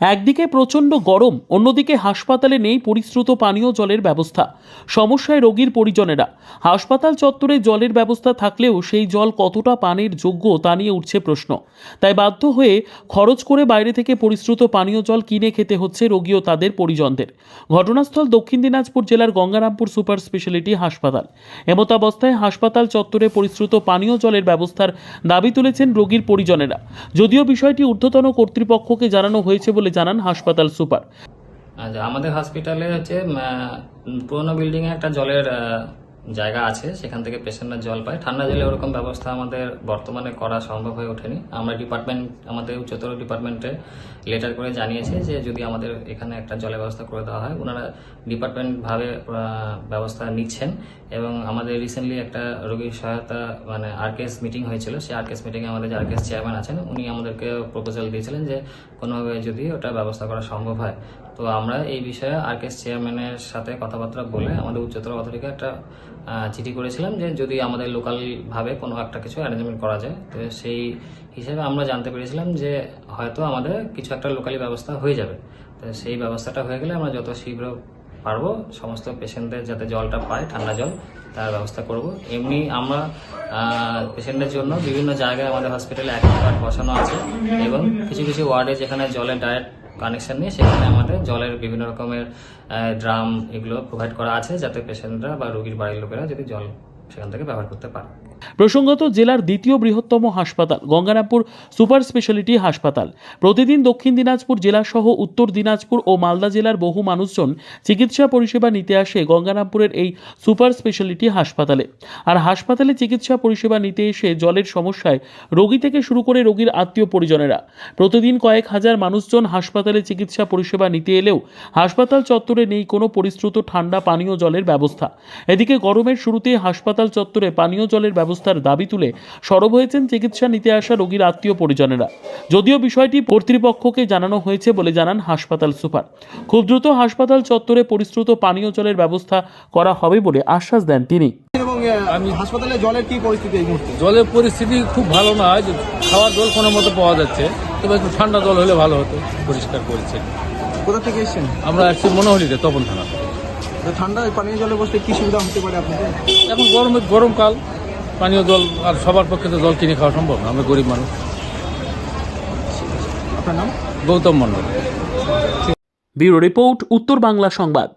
একদিকে প্রচণ্ড গরম, অন্যদিকে হাসপাতালে নেই পরিশ্রুত পানীয় জলের ব্যবস্থা। সমস্যায় রোগীর পরিজনেরা। হাসপাতাল চত্বরে জলের ব্যবস্থা থাকলেও সেই জল কতটা পানের যোগ্য তা নিয়ে উঠছে প্রশ্ন। তাই বাধ্য হয়ে খরচ করে বাইরে থেকে পরিশ্রুত পানীয় জল কিনে খেতে হচ্ছে রোগী ও তাদের পরিজনদের। ঘটনাস্থল দক্ষিণ দিনাজপুর জেলার গঙ্গারামপুর সুপার স্পেশালিটি হাসপাতাল। এমতাবস্থায় হাসপাতাল চত্বরে পরিশ্রুত পানীয় জলের ব্যবস্থার দাবি তুলেছেন রোগীর পরিজনেরা। যদিও বিষয়টি ঊর্ধ্বতন কর্তৃপক্ষকে জানানো হয়েছে বলে জানান হাসপাতাল সুপার। আচ্ছা, আমাদের হসপিটালে হচ্ছে পুরোনো বিল্ডিং এ একটা জলের জায়গা আছে, সেখান থেকে পেশেন্টরা জল পায়। ঠান্ডা জলে ওরকম ব্যবস্থা আমাদের বর্তমানে করা সম্ভব হয়ে ওঠেনি। আমরা আমাদের উচ্চতর ডিপার্টমেন্টে লেটার করে জানিয়েছি যে যদি আমাদের এখানে একটা জলের ব্যবস্থা করে দেওয়া হয়। ওনারা ডিপার্টমেন্ট ভাবে ব্যবস্থা নিচ্ছেন এবং আমাদের রিসেন্টলি একটা রোগীর সহায়তা আরকেএস মিটিং হয়েছিল। সেই আরকেএস মিটিংয়ে আমাদের যে আরকেএস চেয়ারম্যান আছেন উনি আমাদেরকে প্রপোজাল দিয়েছিলেন যে কোনোভাবে যদি ওটা ব্যবস্থা করা সম্ভব হয়। তো আমরা এই বিষয়ে আরকেএস চেয়ারম্যানের সাথে কথাবার্তা বলে আমাদের উচ্চতর অথরিটিকে একটা চিঠি করেছিলাম যে যদি আমাদের লোকাল ভাবে কোনো একটা কিছু অ্যারেঞ্জমেন্ট করা যায়। তো সেই হিসেবে আমরা জানতে পেরেছিলাম যে হয়তো আমাদের কিছু একটা লোকালি ব্যবস্থা হয়ে যাবে। তো সেই ব্যবস্থাটা হয়ে গেলে আমরা যত শীঘ্র পারবো সমস্ত পেশেন্টদের যাতে জলটা পায়, ঠান্ডা জল, তার ব্যবস্থা করব। এমনি আমরা পেশেন্টের জন্য বিভিন্ন জায়গায় আমাদের হসপিটালে অ্যাকোয়াগার্ড বসানো আছে এবং কিছু কিছু ওয়ার্ডে যেখানে জলের ডাইরেক্ট কানেকশন নেই সেখানে আমাদের জলের বিভিন্ন রকমের ড্রাম এগুলো প্রোভাইড করা আছে, যাতে পেশেন্টরা বা রোগীর বাড়ির লোকেরা যদি জল সেখান থেকে ব্যবহার করতে পারে। প্রসঙ্গত, জেলার দ্বিতীয় বৃহত্তম হাসপাতাল গঙ্গারামপুর সুপার স্পেশালিটি হাসপাতাল। প্রতিদিন দক্ষিণ দিনাজপুর জেলাসহ উত্তর দিনাজপুর ও মালদা জেলার বহু মানুষজন চিকিৎসা পরিষেবা নিতে আসে গঙ্গারামপুরের এই সুপার স্পেশালিটি হাসপাতালে। আর হাসপাতালে চিকিৎসা পরিষেবা নিতে এসে জলের সমস্যায় রোগী থেকে শুরু করে রোগীর আত্মীয় পরিজনেরা। প্রতিদিন কয়েক হাজার মানুষজন হাসপাতালে চিকিৎসা পরিষেবা নিতে এলেও হাসপাতাল চত্বরে নেই কোনো পরিশ্রুত ঠান্ডা পানীয় জলের ব্যবস্থা। এদিকে গরমের শুরুতে হাসপাতাল চত্বরে পানীয় জলের ব্যবস্থার দাবি তুলে সরব হয়েছেন চিকিৎসা নিতে আসা রোগীর আত্মীয় পরিজনেরা। যদিও বিষয়টি কর্তৃপক্ষকে জানানো হয়েছে বলে জানান হাসপাতাল সুপার। খুব দ্রুত হাসপাতাল চত্বরে পরিশ্রুত পানীয় জলের ব্যবস্থা করা হবে বলে আশ্বাস দেন তিনি। আমি হাসপাতালে জলের কি পরিস্থিতি এই মুহূর্তে? জলের পরিস্থিতি খুব ভালো না, খাওয়ার জল কোনো মতো পাওয়া যাচ্ছে, তবে একটু ঠান্ডা জল হলে ভালো হতো, পরিষ্কার করেছে। কোথা থেকে এসেছেন? আমরা আসছি মনোহরিতে, তপন থানা। ঠান্ডা পানীয় জলে বসতে কি সুবিধা হতে পারে আপনাদের? এখন গরমকাল, পানীয় জল আর সবার পক্ষে তো জল কিনে খাওয়া সম্ভব না, আমরা গরিব মানুষ। আপনার নাম? গৌতম মণ্ডল। ব্যুরো রিপোর্ট, উত্তর বাংলা সংবাদ।